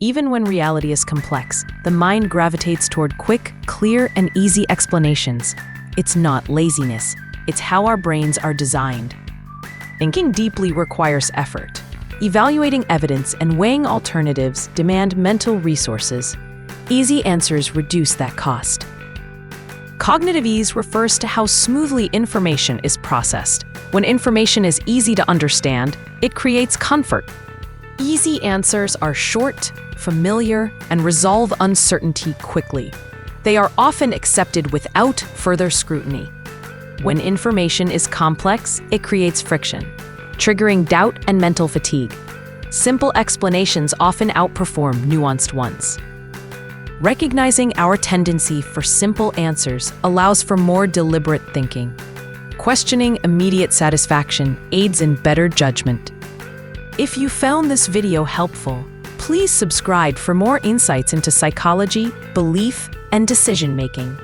Even when reality is complex, the mind gravitates toward quick, clear, and easy explanations. It's not laziness, it's how our brains are designed. Thinking deeply requires effort. Evaluating evidence and weighing alternatives demand mental resources. Easy answers reduce that cost. Cognitive ease refers to how smoothly information is processed. When information is easy to understand, it creates comfort. Easy answers are short, familiar, and resolve uncertainty quickly. They are often accepted without further scrutiny. When information is complex, it creates friction, triggering doubt and mental fatigue. Simple explanations often outperform nuanced ones. Recognizing our tendency for simple answers allows for more deliberate thinking. Questioning immediate satisfaction aids in better judgment. If you found this video helpful, please subscribe for more insights into psychology, belief, and decision-making.